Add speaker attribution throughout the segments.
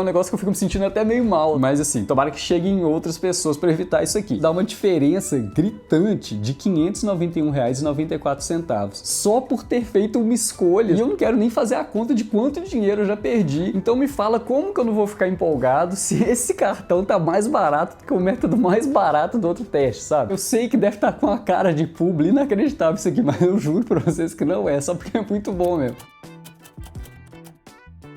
Speaker 1: É um negócio que eu fico me sentindo até meio mal. Mas assim, tomara que chegue em outras pessoas para evitar isso aqui. Dá uma diferença gritante de R$ 591,94 só por ter feito uma escolha. E eu não quero nem fazer a conta de quanto dinheiro eu já perdi. Então me fala como que eu não vou ficar empolgado se esse cartão tá mais barato do que o método mais barato do outro teste, sabe? Eu sei que deve estar com a cara de publi inacreditável isso aqui, mas eu juro pra vocês que não é, só porque é muito bom mesmo.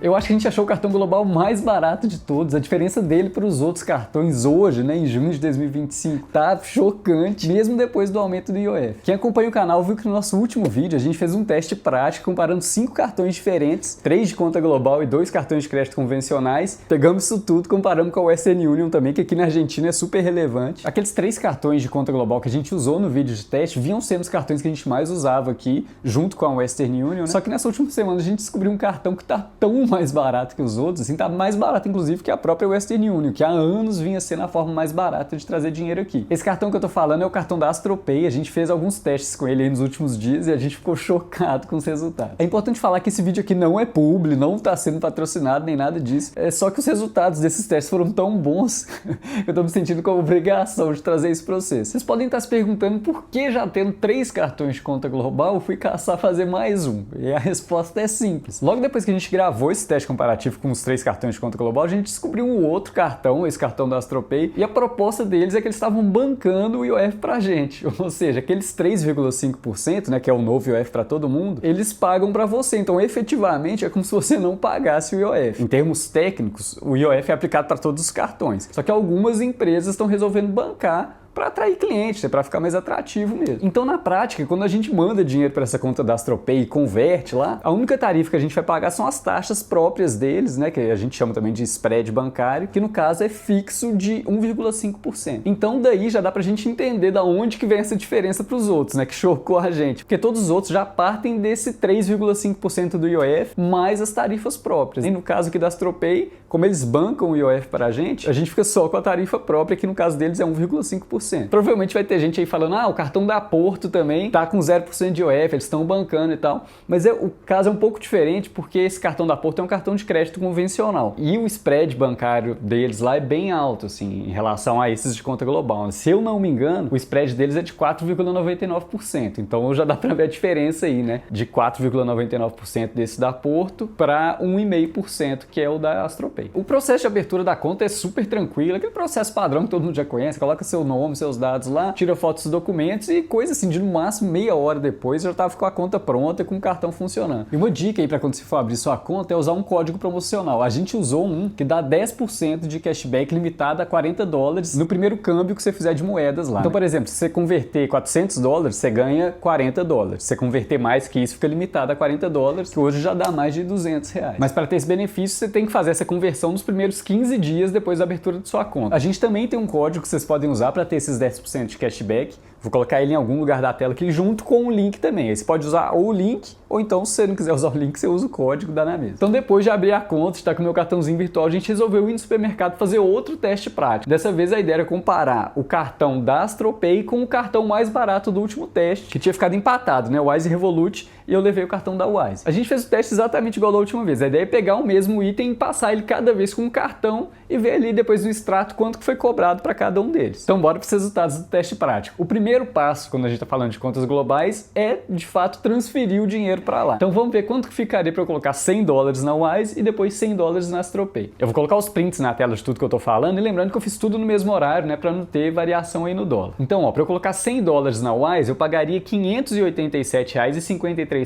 Speaker 1: Eu acho que a gente achou o cartão global mais barato de todos. A diferença dele para os outros cartões hoje, né, em junho de 2025, tá chocante, mesmo depois do aumento do IOF. Quem acompanha o canal viu que no nosso último vídeo a gente fez um teste prático comparando 5 cartões diferentes, 3 de conta global e 2 cartões de crédito convencionais. Pegamos isso tudo, comparamos com a Western Union também, que aqui na Argentina é super relevante. Aqueles 3 cartões de conta global que a gente usou no vídeo de teste vinham sendo os cartões que a gente mais usava aqui, junto com a Western Union, né? Só que nessa última semana a gente descobriu um cartão que tá tão mais barato que os outros, assim, tá mais barato inclusive que a própria Western Union, que há anos vinha sendo a forma mais barata de trazer dinheiro aqui. Esse cartão que eu tô falando é o cartão da AstroPay. A gente fez alguns testes com ele aí nos últimos dias e a gente ficou chocado com os resultados. É importante falar que esse vídeo aqui não é publi, não tá sendo patrocinado nem nada disso, é só que os resultados desses testes foram tão bons que eu tô me sentindo com a obrigação de trazer isso pra vocês. Vocês podem estar se perguntando por que, já tendo 3 cartões de conta global, eu fui caçar fazer mais um. E a resposta é simples. Logo depois que a gente gravou esse teste comparativo com os 3 cartões de conta global, a gente descobriu um outro cartão, esse cartão da AstroPay, e a proposta deles é que eles estavam bancando o IOF pra gente. Ou seja, aqueles 3,5%, né, que é o novo IOF para todo mundo, eles pagam para você. Então, efetivamente, é como se você não pagasse o IOF. Em termos técnicos, o IOF é aplicado para todos os cartões. Só que algumas empresas estão resolvendo bancar para atrair clientes, para ficar mais atrativo mesmo. Então, na prática, quando a gente manda dinheiro para essa conta da AstroPay e converte lá, a única tarifa que a gente vai pagar são as taxas próprias deles, né, que a gente chama também de spread bancário, que no caso é fixo de 1,5%. Então, daí já dá pra gente entender da onde que vem essa diferença para os outros, né, que chocou a gente, porque todos os outros já partem desse 3,5% do IOF mais as tarifas próprias. E no caso aqui da AstroPay, como eles bancam o IOF para a gente fica só com a tarifa própria, que no caso deles é 1,5%. Provavelmente vai ter gente aí falando, o cartão da Porto também tá com 0% de IOF, eles estão bancando e tal. Mas o caso é um pouco diferente, porque esse cartão da Porto é um cartão de crédito convencional. E o spread bancário deles lá é bem alto, assim, em relação a esses de conta global. Se eu não me engano, o spread deles é de 4,99%. Então já dá pra ver a diferença aí, né? De 4,99% desse da Porto para 1,5% que é o da AstroPay. O processo de abertura da conta é super tranquilo, aquele processo padrão que todo mundo já conhece, coloca seu nome, seus dados lá, tira fotos dos documentos e coisa assim, de no máximo meia hora depois já tava com a conta pronta e com o cartão funcionando. E uma dica aí para quando você for abrir sua conta é usar um código promocional. A gente usou um que dá 10% de cashback limitado a $40 no primeiro câmbio que você fizer de moedas lá. Então, por exemplo, se você converter $400, você ganha $40. Se você converter mais que isso, fica limitado a $40, que hoje já dá mais de R$200. Mas para ter esse benefício, você tem que fazer essa conversão nos primeiros 15 dias depois da abertura de sua conta. A gente também tem um código que vocês podem usar para ter esses 10% de cashback. Vou colocar ele em algum lugar da tela aqui junto com o link também. Aí você pode usar ou o link, ou então se você não quiser usar o link, você usa o código, dá na mesma. Então depois de abrir a conta, estar com o meu cartãozinho virtual, a gente resolveu ir no supermercado fazer outro teste prático. Dessa vez a ideia era comparar o cartão da AstroPay com o cartão mais barato do último teste, que tinha ficado empatado, né? O Wise e Revolut, e eu levei o cartão da Wise. A gente fez o teste exatamente igual da última vez. A ideia é pegar o mesmo item e passar ele cada vez com um cartão e ver ali depois no extrato quanto que foi cobrado para cada um deles. Então bora para os resultados do teste prático. O primeiro passo, quando a gente está falando de contas globais, é de fato transferir o dinheiro para lá. Então vamos ver quanto que ficaria para eu colocar $100 na Wise e depois $100 na AstroPay. Eu vou colocar os prints na tela de tudo que eu tô falando e lembrando que eu fiz tudo no mesmo horário, né, para não ter variação aí no dólar. Então, ó, para eu colocar $100 na Wise, eu pagaria R$ 587,53.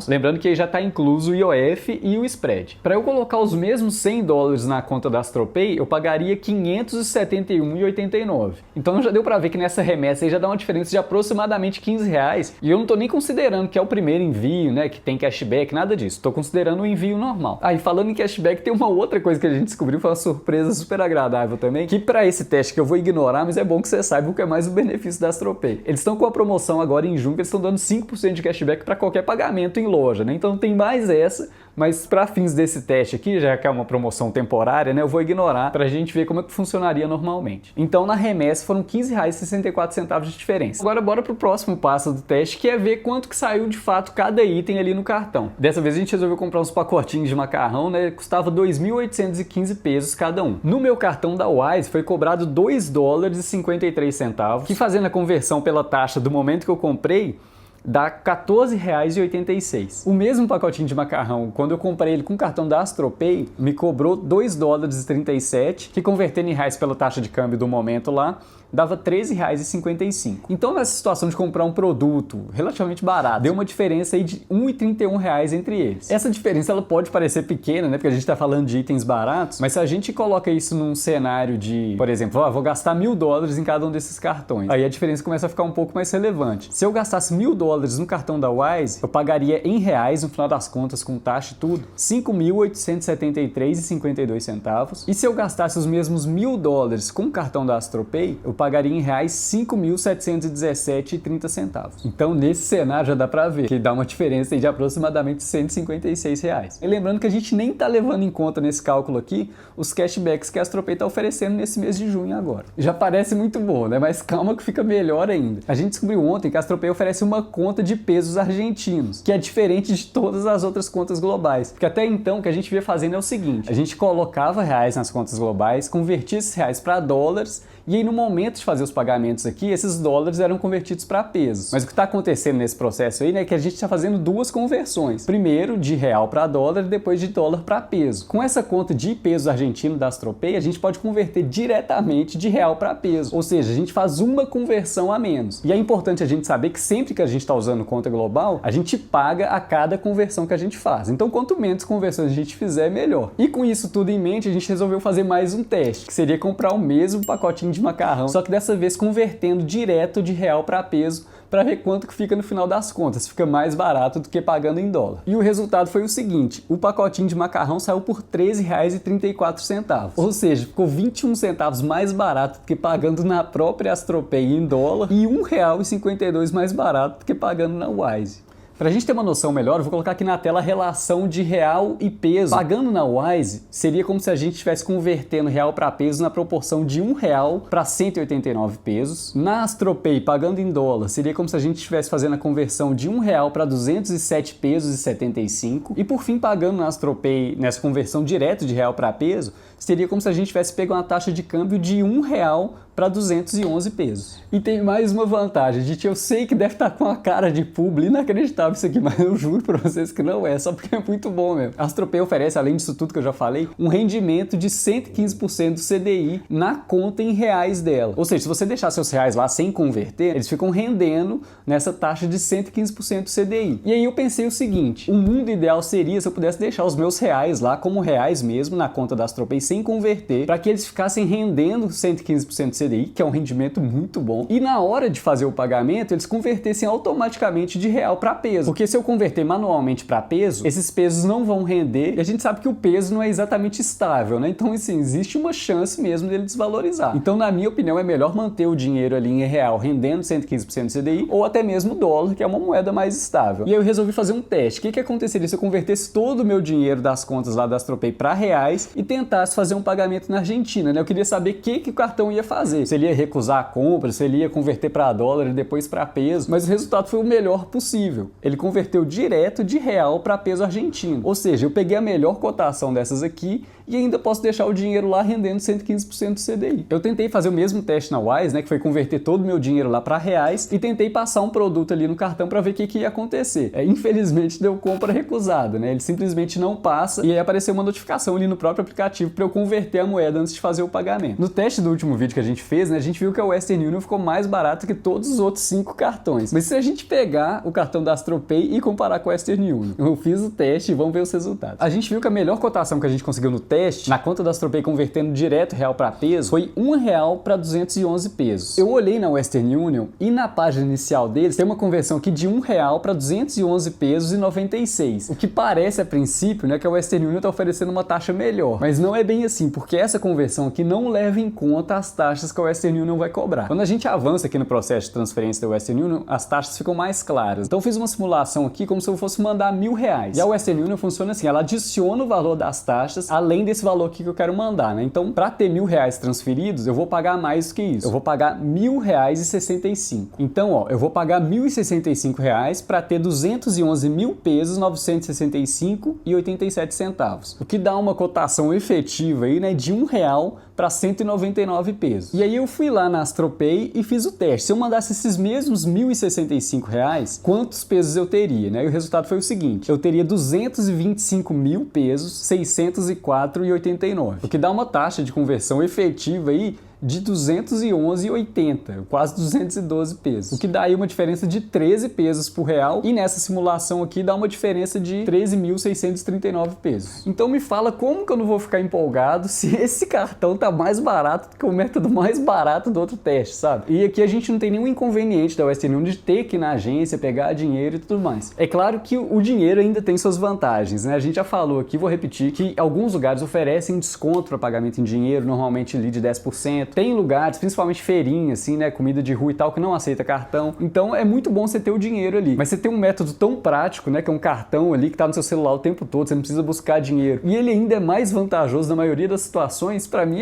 Speaker 1: Lembrando que aí já está incluso o IOF e o spread. Para eu colocar os mesmos $100 na conta da AstroPay, eu pagaria R$ 571,89. Então já deu para ver que nessa remessa aí já dá uma diferença de aproximadamente R$15. E eu não tô nem considerando que é o primeiro envio, né, que tem cashback, nada disso. Tô considerando o envio normal. E falando em cashback, tem uma outra coisa que a gente descobriu, foi uma surpresa super agradável também, que para esse teste que eu vou ignorar, mas é bom que você saiba o que é mais o benefício da AstroPay. Eles estão com a promoção agora em junho, que eles estão dando 5% de cashback para qualquer pagamento em loja, né? Então tem mais essa Mas para fins desse teste aqui, já que é uma promoção temporária, né, eu vou ignorar para a gente ver como é que funcionaria normalmente. Então na remessa foram R$15,64 de diferença. Agora bora pro próximo passo do teste, que é ver quanto que saiu de fato cada item ali no cartão. Dessa vez a gente resolveu comprar uns pacotinhos de macarrão, né, custava 2.815 pesos cada um. No meu cartão da Wise foi cobrado $2,53, que fazendo a conversão pela taxa do momento que eu comprei, dá R$14,86. O mesmo pacotinho de macarrão, quando eu comprei ele com o cartão da Astropay, me cobrou $2,37, que convertendo em reais pela taxa de câmbio do momento lá, dava R$13,55. Então nessa situação de comprar um produto relativamente barato, deu uma diferença aí de R$1,31 entre eles. Essa diferença ela pode parecer pequena, né, porque a gente está falando de itens baratos, mas se a gente coloca isso num cenário de, por exemplo, vou gastar $1.000 em cada um desses cartões, aí a diferença começa a ficar um pouco mais relevante. Se eu gastasse $1.000 no cartão da Wise, eu pagaria em reais, no final das contas, com taxa e tudo, R$5.873,52. E se eu gastasse os mesmos $1.000 com o cartão da Astropay, eu pagaria em reais R$5.717,30. Então, nesse cenário já dá pra ver que dá uma diferença de aproximadamente R$156. E lembrando que a gente nem tá levando em conta nesse cálculo aqui os cashbacks que a Astropay tá oferecendo nesse mês de junho agora. Já parece muito bom, né? Mas calma que fica melhor ainda. A gente descobriu ontem que a Astropay oferece uma conta de pesos argentinos, que é diferente de todas as outras contas globais. Porque até então o que a gente via fazendo é o seguinte: a gente colocava reais nas contas globais, convertia esses reais para dólares, e aí no momento de fazer os pagamentos aqui, esses dólares eram convertidos para pesos. Mas o que está acontecendo nesse processo aí, né, é que a gente está fazendo duas conversões. Primeiro de real para dólar e depois de dólar para peso. Com essa conta de peso argentino da Astropay, a gente pode converter diretamente de real para peso. Ou seja, a gente faz uma conversão a menos. E é importante a gente saber que sempre que a gente está usando conta global, a gente paga a cada conversão que a gente faz. Então, quanto menos conversões a gente fizer, melhor. E com isso tudo em mente, a gente resolveu fazer mais um teste, que seria comprar o mesmo pacotinho de macarrão, só que dessa vez convertendo direto de real para peso, para ver quanto que fica no final das contas, fica mais barato do que pagando em dólar. E o resultado foi o seguinte: o pacotinho de macarrão saiu por R$13,34, ou seja, ficou 21 centavos mais barato do que pagando na própria Astropay em dólar e R$1,52 mais barato do que pagando na Wise. Para a gente ter uma noção melhor, eu vou colocar aqui na tela a relação de real e peso. Pagando na Wise, seria como se a gente estivesse convertendo real para peso na proporção de R$1 para 189 pesos. Na Astropay, pagando em dólar, seria como se a gente estivesse fazendo a conversão de R$1 para 207 pesos e 75. E por fim, pagando na Astropay, nessa conversão direto de real para peso, seria como se a gente tivesse pego uma taxa de câmbio de R$1 para 211 pesos. E tem mais uma vantagem, gente, eu sei que deve estar com a cara de publi inacreditável isso aqui, mas eu juro para vocês que não é, só porque é muito bom mesmo. A Astropay oferece, além disso tudo que eu já falei, um rendimento de 115% do CDI na conta em reais dela. Ou seja, se você deixar seus reais lá sem converter, eles ficam rendendo nessa taxa de 115% do CDI. E aí eu pensei o seguinte: o mundo ideal seria se eu pudesse deixar os meus reais lá como reais mesmo na conta da Astropay sem converter, para que eles ficassem rendendo 115% do CDI, que é um rendimento muito bom, e na hora de fazer o pagamento, eles convertessem automaticamente de real para peso. Porque se eu converter manualmente para peso, esses pesos não vão render, e a gente sabe que o peso não é exatamente estável, né? Então, assim, existe uma chance mesmo dele desvalorizar. Então, na minha opinião, é melhor manter o dinheiro ali em real, rendendo 115% do CDI, ou até mesmo dólar, que é uma moeda mais estável. E aí eu resolvi fazer um teste. O que aconteceria se eu convertesse todo o meu dinheiro das contas lá da Astropay para reais e tentasse fazer um pagamento na Argentina, né? Eu queria saber o que o cartão ia fazer. Se ele ia recusar a compra, se ele ia converter para dólar e depois para peso, mas o resultado foi o melhor possível. Ele converteu direto de real para peso argentino. Ou seja, eu peguei a melhor cotação dessas aqui e ainda posso deixar o dinheiro lá rendendo 115% do CDI. Eu tentei fazer o mesmo teste na Wise, né, que foi converter todo o meu dinheiro lá para reais, e tentei passar um produto ali no cartão para ver o que ia acontecer. Infelizmente deu compra recusada, né? Ele simplesmente não passa, e aí apareceu uma notificação ali no próprio aplicativo para eu converter a moeda antes de fazer o pagamento. No teste do último vídeo que a gente fez, né, a gente viu que a Western Union ficou mais barato que todos os outros 5 cartões. Mas se a gente pegar o cartão da Astropay e comparar com a Western Union, eu fiz o teste e vamos ver os resultados. A gente viu que a melhor cotação que a gente conseguiu no teste, na conta da Astropay convertendo direto real para peso, foi R$1 para 211 pesos. Eu olhei na Western Union e na página inicial deles tem uma conversão aqui de R$1 para 211 pesos e 96. O que parece a princípio, né, que a Western Union está oferecendo uma taxa melhor, mas não é bem bem assim, porque essa conversão aqui não leva em conta as taxas que a Western Union vai cobrar. Quando a gente avança aqui no processo de transferência da Western Union, as taxas ficam mais claras. Então eu fiz uma simulação aqui como se eu fosse mandar R$1.000. E a Western Union funciona assim, ela adiciona o valor das taxas além desse valor aqui que eu quero mandar, né? Então, para ter R$1.000 transferidos, eu vou pagar mais do que isso. Eu vou pagar R$1.000,65. Então, ó, eu vou pagar R$1.065 para ter 211 mil pesos, 965,87 centavos. O que dá uma cotação efetiva aí, né, de R$1 para 199 pesos. E aí eu fui lá na AstroPay e fiz o teste. Se eu mandasse esses mesmos R$1.065, quantos pesos eu teria, né? E o resultado foi o seguinte: eu teria 225 mil pesos, 604,89. O que dá uma taxa de conversão efetiva aí de 211,80, quase 212 pesos. O que dá aí uma diferença de 13 pesos por real, e nessa simulação aqui dá uma diferença de 13.639 pesos. Então me fala como que eu não vou ficar empolgado se esse cartão tá mais barato do que o método mais barato do outro teste, sabe? E aqui a gente não tem nenhum inconveniente da Western Union de ter que ir na agência, pegar dinheiro e tudo mais. É claro que o dinheiro ainda tem suas vantagens, né? A gente já falou aqui, vou repetir, que alguns lugares oferecem desconto para pagamento em dinheiro, normalmente ali de 10%. Tem lugares, principalmente feirinha, assim, né, comida de rua e tal, que não aceita cartão. Então é muito bom você ter o dinheiro ali. Mas você tem um método tão prático, né, que é um cartão ali que tá no seu celular o tempo todo, você não precisa buscar dinheiro. E ele ainda é mais vantajoso na maioria das situações, pra mim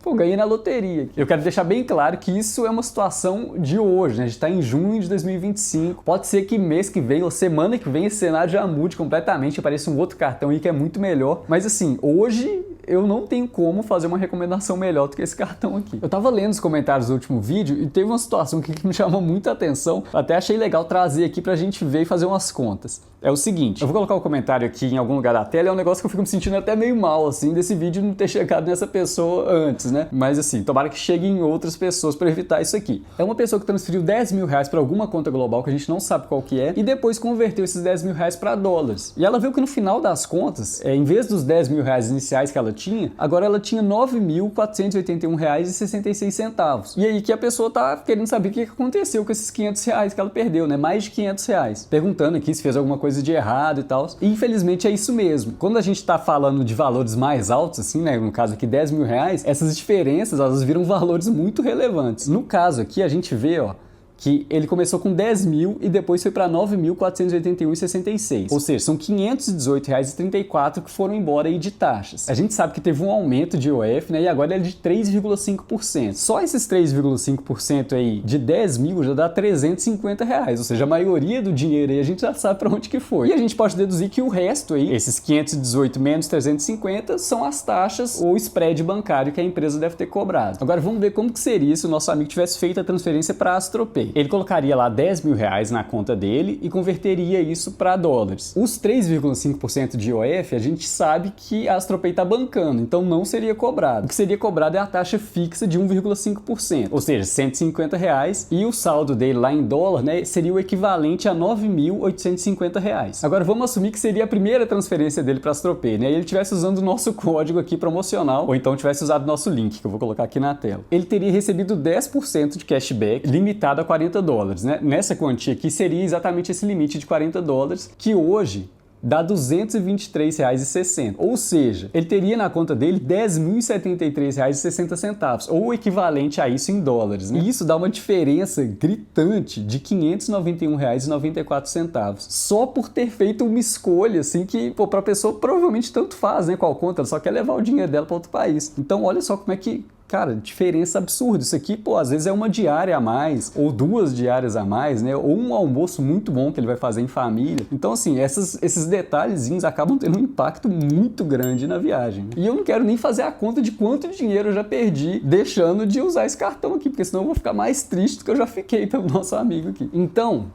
Speaker 1: Pô, ganhei na loteria. Eu quero deixar bem claro que isso é uma situação de hoje, né? A gente tá em junho de 2025. Pode ser que mês que vem ou semana que vem esse cenário já mude completamente, apareça um outro cartão aí que é muito melhor. Mas assim, hoje eu não tenho como fazer uma recomendação melhor do que esse cartão aqui. Eu tava lendo os comentários do último vídeo e teve uma situação que me chamou muita atenção. Até achei legal trazer aqui pra gente ver e fazer umas contas. É o seguinte, eu vou colocar o comentário aqui em algum lugar da tela, é um negócio que eu fico me sentindo até meio mal, assim, desse vídeo não ter chegado nessa pessoa antes, né? Mas assim, tomara que chegue em outras pessoas para evitar isso aqui. É uma pessoa que transferiu R$10.000 para alguma conta global que a gente não sabe qual que é e depois converteu esses R$10.000 para dólares. E ela viu que no final das contas, em vez dos R$10.000 iniciais que ela tinha, agora ela tinha R$9.481,66. E aí que a pessoa tá querendo saber o que aconteceu com esses R$500 que ela perdeu, né? Mais de R$500. Perguntando aqui se fez alguma coisa de errado e tal. E infelizmente é isso mesmo. Quando a gente tá falando de valores mais altos, assim, né? No caso aqui R$10.000, essas diferenças, elas viram valores muito relevantes. No caso aqui, a gente vê, ó, que ele começou com 10 mil e depois foi para 9.481,66. Ou seja, são R$518,34 que foram embora aí de taxas. A gente sabe que teve um aumento de IOF, né? E agora é de 3,5%. Só esses 3,5% aí de 10 mil já dá R$350. Ou seja, a maioria do dinheiro aí a gente já sabe para onde que foi. E a gente pode deduzir que o resto aí, esses 518 menos 350, são as taxas ou spread bancário que a empresa deve ter cobrado. Agora vamos ver como que seria se o nosso amigo tivesse feito a transferência para a AstroPay. Ele colocaria lá R$10.000 na conta dele e converteria isso para dólares. Os 3,5% de IOF, a gente sabe que a AstroPay está bancando, então não seria cobrado. O que seria cobrado é a taxa fixa de 1,5%, ou seja, R$150, e o saldo dele lá em dólar, né, seria o equivalente a R$9.850. Agora vamos assumir que seria a primeira transferência dele para a AstroPay, né, e ele estivesse usando o nosso código aqui promocional, ou então tivesse usado o nosso link, que eu vou colocar aqui na tela. Ele teria recebido 10% de cashback, limitado a $40, né? Nessa quantia aqui seria exatamente esse limite de $40, que hoje dá R$223,60. Ou seja, ele teria na conta dele R$10.073,60, ou o equivalente a isso em dólares, né? E isso dá uma diferença gritante de R$591,94, só por ter feito uma escolha, assim, que, pô, pra pessoa provavelmente tanto faz, né? Qual conta, ela só quer levar o dinheiro dela para outro país. Então, olha só como é que... Cara, diferença absurda. Isso aqui, pô, às vezes é uma diária a mais, ou 2 diárias a mais, né? Ou um almoço muito bom que ele vai fazer em família. Então, assim, esses detalhezinhos acabam tendo um impacto muito grande na viagem, né? E eu não quero nem fazer a conta de quanto dinheiro eu já perdi deixando de usar esse cartão aqui, porque senão eu vou ficar mais triste do que eu já fiquei pelo nosso amigo aqui. Então...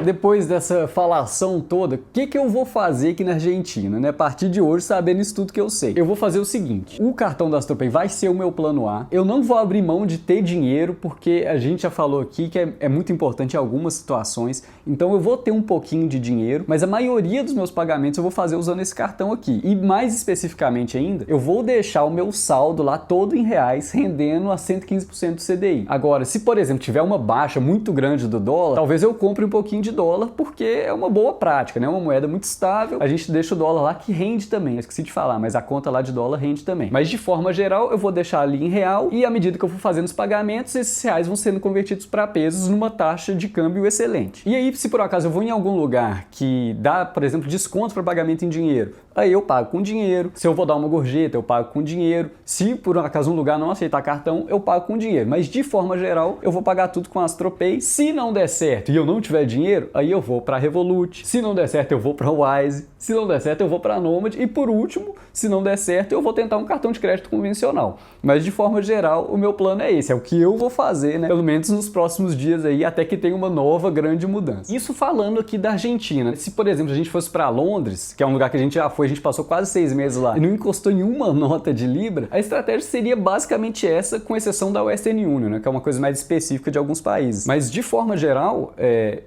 Speaker 1: Depois dessa falação toda, o que eu vou fazer aqui na Argentina, né? A partir de hoje, sabendo isso tudo que eu sei. Eu vou fazer o seguinte, o cartão da AstroPay vai ser o meu plano A. Eu não vou abrir mão de ter dinheiro, porque a gente já falou aqui que é muito importante em algumas situações. Então eu vou ter um pouquinho de dinheiro, mas a maioria dos meus pagamentos eu vou fazer usando esse cartão aqui. E mais especificamente ainda, eu vou deixar o meu saldo lá todo em reais, rendendo a 115% do CDI. Agora, se por exemplo tiver uma baixa muito grande do dólar, talvez eu compre um pouquinho de de dólar, porque é uma boa prática, né? É uma moeda muito estável, a gente deixa o dólar lá que rende também, eu esqueci de falar, mas a conta lá de dólar rende também. Mas de forma geral, eu vou deixar ali em real e à medida que eu for fazendo os pagamentos, esses reais vão sendo convertidos para pesos numa taxa de câmbio excelente. E aí, se por acaso eu vou em algum lugar que dá, por exemplo, desconto para pagamento em dinheiro, aí eu pago com dinheiro. Se eu vou dar uma gorjeta, eu pago com dinheiro. Se por acaso um lugar não aceitar cartão, eu pago com dinheiro. Mas de forma geral, eu vou pagar tudo com AstroPay. Se não der certo e eu não tiver dinheiro, aí eu vou para Revolut. Se não der certo, eu vou para Wise. Se não der certo, eu vou para Nomad. E por último, se não der certo, eu vou tentar um cartão de crédito convencional. Mas de forma geral, o meu plano é esse, é o que eu vou fazer, né? Pelo menos nos próximos dias aí, até que tenha uma nova grande mudança. Isso falando aqui da Argentina. Se, por exemplo, a gente fosse para Londres, que é um lugar que a gente já foi, a gente passou quase 6 meses lá e não encostou em uma nota de Libra, a estratégia seria basicamente essa, com exceção da Western Union, né? Que é uma coisa mais específica de alguns países. Mas de forma geral,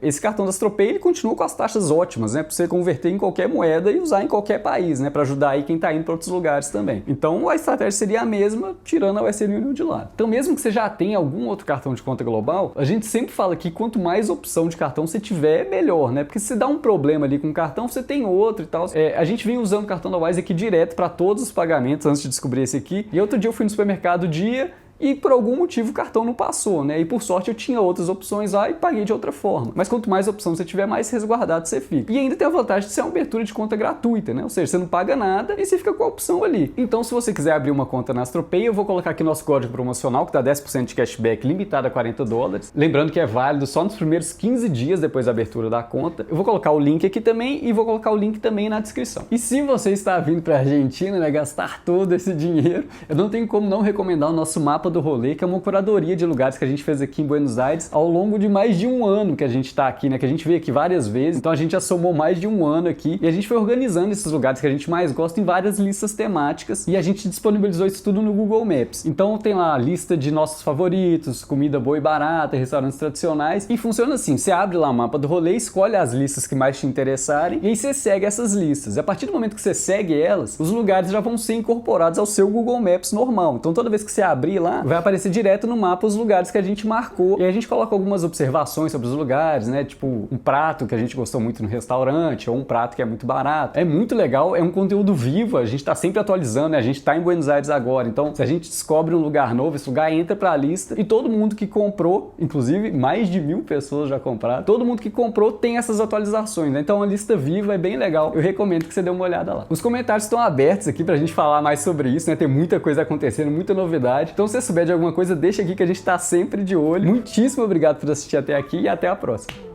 Speaker 1: esse cartão da AstroPay, ele continua com as taxas ótimas, né? Para você converter em qualquer moeda e usar em qualquer país, né? Para ajudar aí quem tá indo para outros lugares também. Então a estratégia seria a mesma, tirando a Western Union de lado. Então mesmo que você já tenha algum outro cartão de conta global, a gente sempre fala que quanto mais opção de cartão você tiver, melhor, né? Porque se dá um problema ali com o cartão, você tem outro e tal. A gente vem usando o cartão da Wise aqui direto para todos os pagamentos antes de descobrir esse aqui. E outro dia eu fui no supermercado e por algum motivo o cartão não passou, né? E por sorte eu tinha outras opções lá e paguei de outra forma. Mas quanto mais opção você tiver, mais resguardado você fica. E ainda tem a vantagem de ser uma abertura de conta gratuita, né? Ou seja, você não paga nada e você fica com a opção ali. Então, se você quiser abrir uma conta na AstroPay, eu vou colocar aqui nosso código promocional, que dá 10% de cashback limitado a $40. Lembrando que é válido só nos primeiros 15 dias depois da abertura da conta. Eu vou colocar o link aqui também e vou colocar o link também na descrição. E se você está vindo para a Argentina, né, gastar todo esse dinheiro, eu não tenho como não recomendar o nosso mapa do rolê, que é uma curadoria de lugares que a gente fez aqui em Buenos Aires ao longo de mais de um ano que a gente está aqui, né? Que a gente veio aqui várias vezes, então a gente já somou mais de um ano aqui e a gente foi organizando esses lugares que a gente mais gosta em várias listas temáticas e a gente disponibilizou isso tudo no Google Maps. Então tem lá a lista de nossos favoritos, comida boa e barata, restaurantes tradicionais, e funciona assim: você abre lá o mapa do rolê, escolhe as listas que mais te interessarem e aí você segue essas listas. E a partir do momento que você segue elas, os lugares já vão ser incorporados ao seu Google Maps normal. Então toda vez que você abrir lá, vai aparecer direto no mapa os lugares que a gente marcou. E aí a gente coloca algumas observações sobre os lugares, né? Tipo, um prato que a gente gostou muito no restaurante, ou um prato que é muito barato. É muito legal, é um conteúdo vivo, a gente tá sempre atualizando, né? A gente tá em Buenos Aires agora, então se a gente descobre um lugar novo, esse lugar entra pra lista e todo mundo que comprou, inclusive mais de 1000 pessoas já compraram, todo mundo que comprou tem essas atualizações, né? Então a lista viva é bem legal, eu recomendo que você dê uma olhada lá. Os comentários estão abertos aqui pra gente falar mais sobre isso, né? Tem muita coisa acontecendo, muita novidade, então se você souber de alguma coisa, deixa aqui que a gente tá sempre de olho. Muitíssimo obrigado por assistir até aqui e até a próxima.